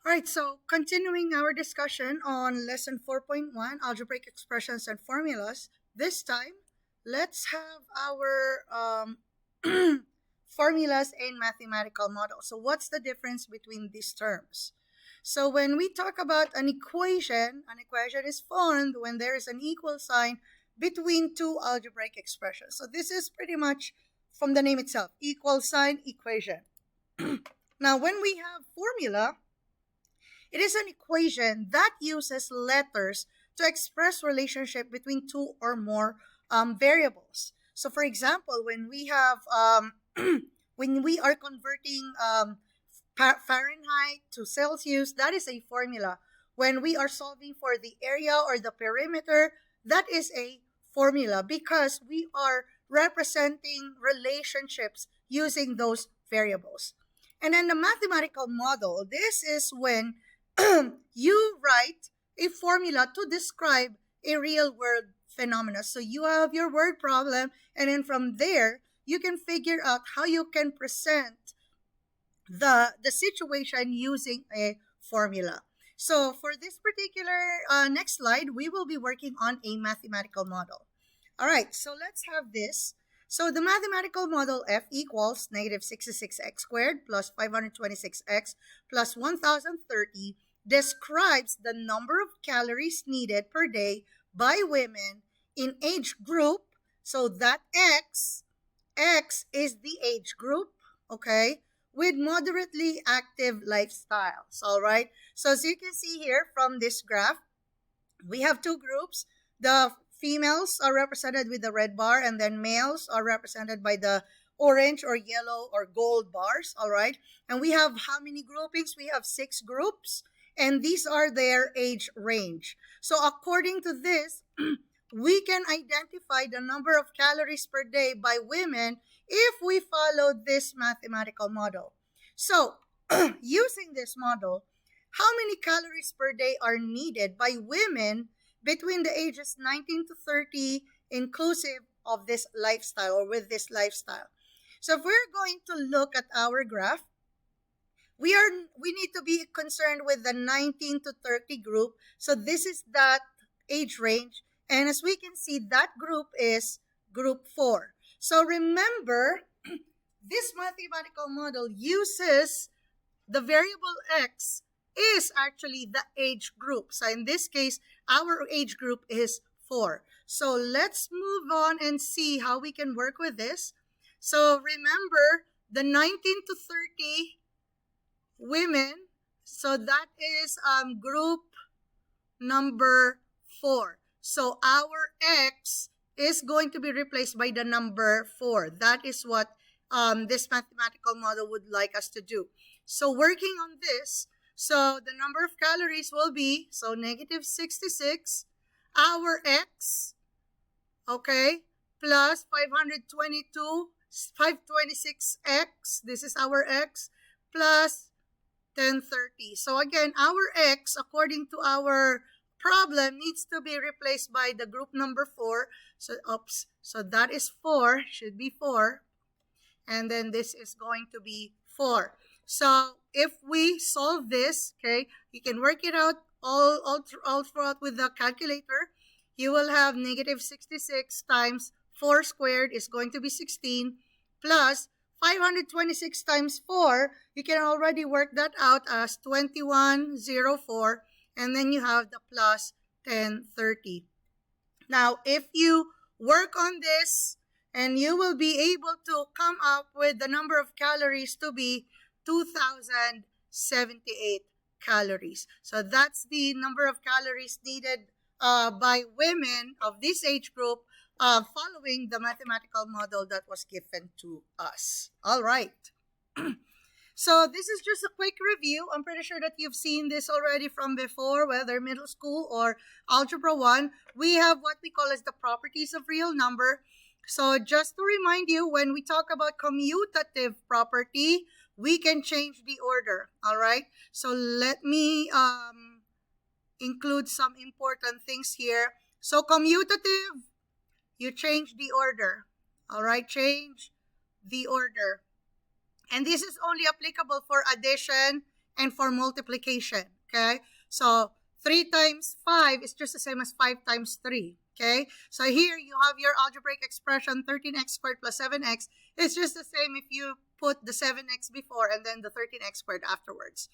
All right, so continuing our discussion on lesson 4.1, algebraic expressions and formulas. This time, let's have our formulas and mathematical models. So what's the difference between these terms? So when we talk about an equation is formed when there is an equal sign between two algebraic expressions. So this is pretty much from the name itself, equal sign equation. Now, when we have formula, it is an equation that uses letters to express relationship between two or more variables. So, for example, when we have when we are converting Fahrenheit to Celsius, that is a formula. When we are solving for the area or the perimeter, that is a formula because we are representing relationships using those variables. And then the mathematical model, this is when you write a formula to describe a real world phenomena. So you have your word problem, and then from there, you can figure out how you can present the situation using a formula. So for this particular next slide, we will be working on a mathematical model. All right, so let's have this. So the mathematical model F equals negative 66x squared plus 526x plus 1030 describes the number of calories needed per day by women in age group. So that X is the age group, okay, with moderately active lifestyles, all right? So as you can see here from this graph, we have two groups. The females are represented with the red bar, and then males are represented by the orange or yellow or gold bars, all right? And we have how many groupings? We have 6 groups, and these are their age range. So according to this, we can identify the number of calories per day by women if we follow this mathematical model. So using this model, how many calories per day are needed by women between the ages 19 to 30, inclusive of this lifestyle or with this lifestyle? So if we're going to look at our graph, we need to be concerned with the 19 to 30 group. So this is that age range. And as we can see, that group is group 4. So remember, this mathematical model uses the variable X is actually the age group. So in this case, our age group is 4. So let's move on and see how we can work with this. So remember, the 19 to 30 women, so that is group number 4. So our X is going to be replaced by the number 4. That is what this mathematical model would like us to do. So working on this, so the number of calories will be, so negative 66, our X, okay, plus 526X, this is our X, plus 1030. So again, our X, according to our problem, needs to be replaced by the group number 4. So, so that is 4, should be 4. And then this is going to be 4. So if we solve this, okay, you can work it out all throughout with the calculator. You will have negative 66 times 4 squared is going to be 16 plus 526 times 4. You can already work that out as 2104. And then you have the plus 1030. Now, if you work on this, and you will be able to come up with the number of calories to be 2,078 calories. So that's the number of calories needed by women of this age group following the mathematical model that was given to us. All right. So this is just a quick review. I'm pretty sure that you've seen this already from before, whether middle school or Algebra 1. We have what we call as the properties of real number. So just to remind you, when we talk about commutative property, we can change the order, all right? So let me include some important things here. So commutative, you change the order, all right? Change the order. And this is only applicable for addition and for multiplication, okay? So 3 times 5 is just the same as 5 times 3, okay? So here you have your algebraic expression, 13x squared plus 7x. It's just the same if you put the 7x before and then the 13x squared afterwards.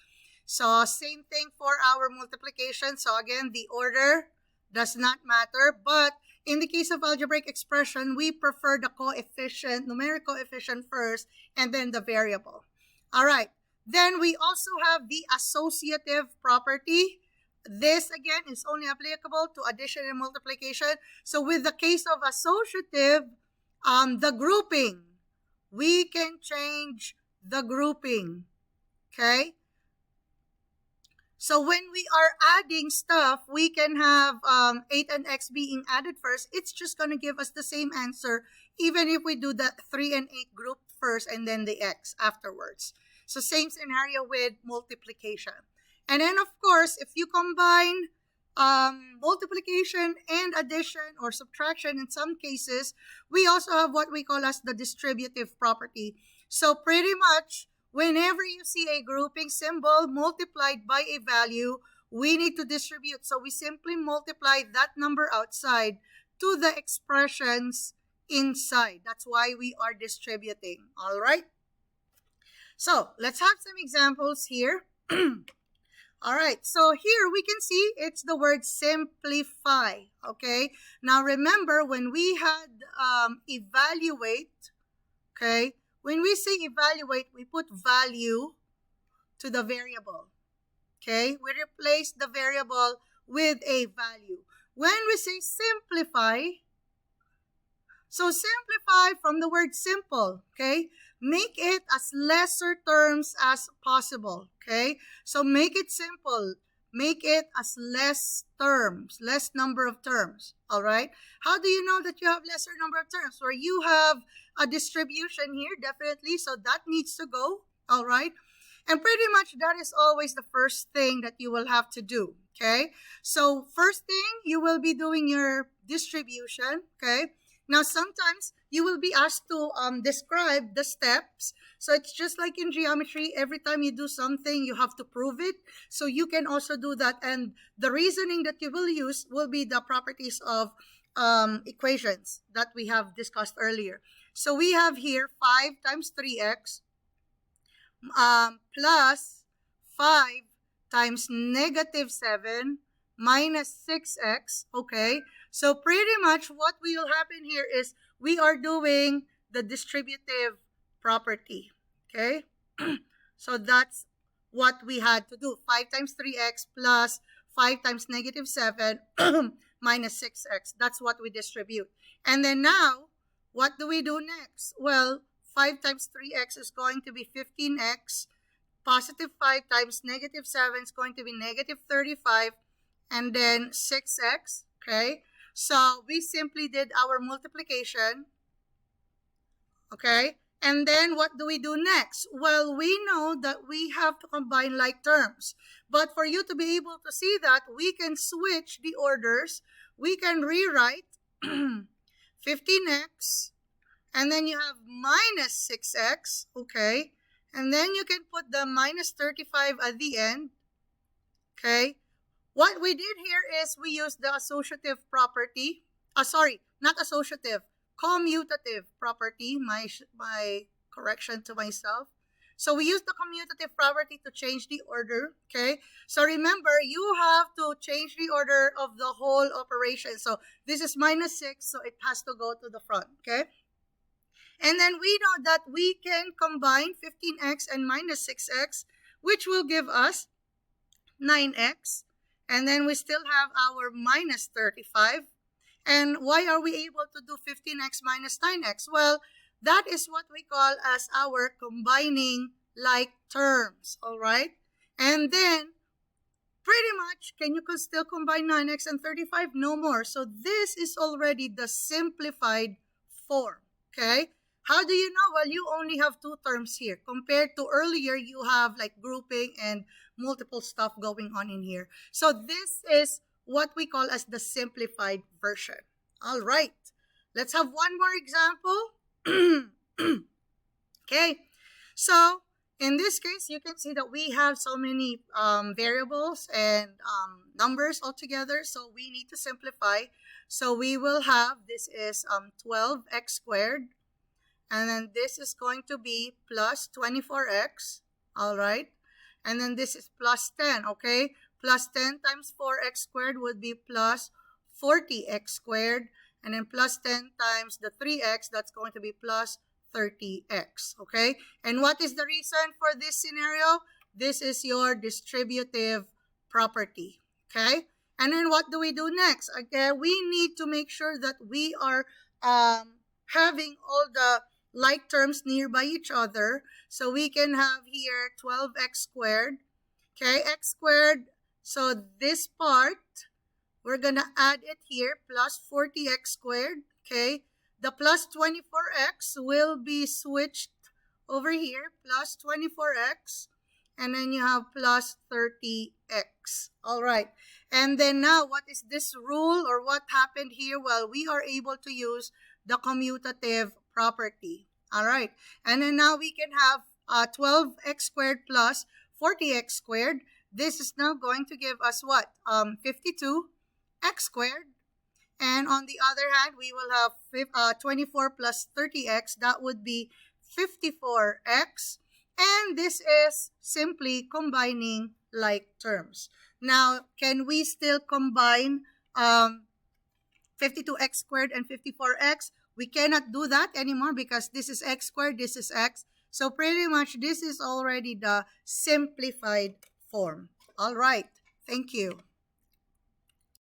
So same thing for our multiplication. So again, the order does not matter, but in the case of algebraic expression, we prefer the coefficient, numeric coefficient first, and then the variable. All right. Then we also have the associative property. This, again, is only applicable to addition and multiplication. So with the case of associative, the grouping, we can change the grouping, okay? So when we are adding stuff, we can have 8 and x being added first. It's just going to give us the same answer, even if we do the 3 and 8 group first and then the x afterwards. So same scenario with multiplication. And then, of course, if you combine multiplication and addition or subtraction in some cases, we also have what we call as the distributive property. So pretty much, whenever you see a grouping symbol multiplied by a value, we need to distribute. So we simply multiply that number outside to the expressions inside. That's why we are distributing. All right? So let's have some examples here. All right, so here we can see it's the word simplify, okay? Now remember, when we had evaluate, okay? When we say evaluate, we put value to the variable, okay? We replace the variable with a value. When we say simplify, so simplify from the word simple, okay? Make it as lesser terms as possible, okay? So make it simple. Make it as less terms, less number of terms, all right? How do you know that you have lesser number of terms? Or you have a distribution here, definitely, so that needs to go, all right? And pretty much that is always the first thing that you will have to do, okay? So first thing, you will be doing your distribution, okay? Now, sometimes you will be asked to describe the steps. So it's just like in geometry, every time you do something, you have to prove it. So you can also do that. And the reasoning that you will use will be the properties of equations that we have discussed earlier. So we have here 5 times 3x plus 5 times negative 7 minus 6x, okay? So pretty much what will happen here is we are doing the distributive property, okay? So that's what we had to do. 5 times 3x plus 5 times negative 7 minus 6x. That's what we distribute. And then now, what do we do next? Well, 5 times 3x is going to be 15x. Positive 5 times negative 7 is going to be negative 35. And then 6x, okay? So we simply did our multiplication, okay? And then what do we do next? Well, we know that we have to combine like terms. But for you to be able to see that, we can switch the orders. We can rewrite 15x, and then you have minus 6x, okay? And then you can put the minus 35 at the end, okay? What we did here is we used the associative property. Sorry, not associative, commutative property. My correction to myself. So we used the commutative property to change the order, okay? So remember, you have to change the order of the whole operation. So this is minus 6, so it has to go to the front, okay? And then we know that we can combine 15x and minus 6x, which will give us 9x. And then we still have our minus 35. And why are we able to do 15x minus 9x? Well, that is what we call as our combining like terms, all right? And then, pretty much, can you still combine 9x and 35? No more. So this is already the simplified form, okay? How do you know? Well, you only have 2 terms here. Compared to earlier, you have like grouping and multiple stuff going on in here. So this is what we call as the simplified version. All right. Let's have one more example. Okay. So in this case, you can see that we have so many variables and numbers altogether, so we need to simplify. So we will have, this is 12x squared, and then this is going to be plus 24x, all right? And then this is plus 10, okay? Plus 10 times 4x squared would be plus 40x squared, and then plus 10 times the 3x, that's going to be plus 30x, okay? And what is the reason for this scenario? This is your distributive property, okay? And then what do we do next? Again, we need to make sure that we are having all the like terms nearby each other. So we can have here 12x squared, okay, x squared. So this part, we're going to add it here, plus 40x squared, okay? The plus 24x will be switched over here, plus 24x, and then you have plus 30x. All right. And then now, what is this rule, or what happened here? Well, we are able to use the commutative property. All right. And then now we can have 12x squared plus 40x squared. This is now going to give us what? 52x squared. And on the other hand, we will have 24 plus 30x. That would be 54x. And this is simply combining like terms. Now, can we still combine 52x squared and 54x? We cannot do that anymore because this is x squared, this is x. So pretty much this is already the simplified form. All right. Thank you.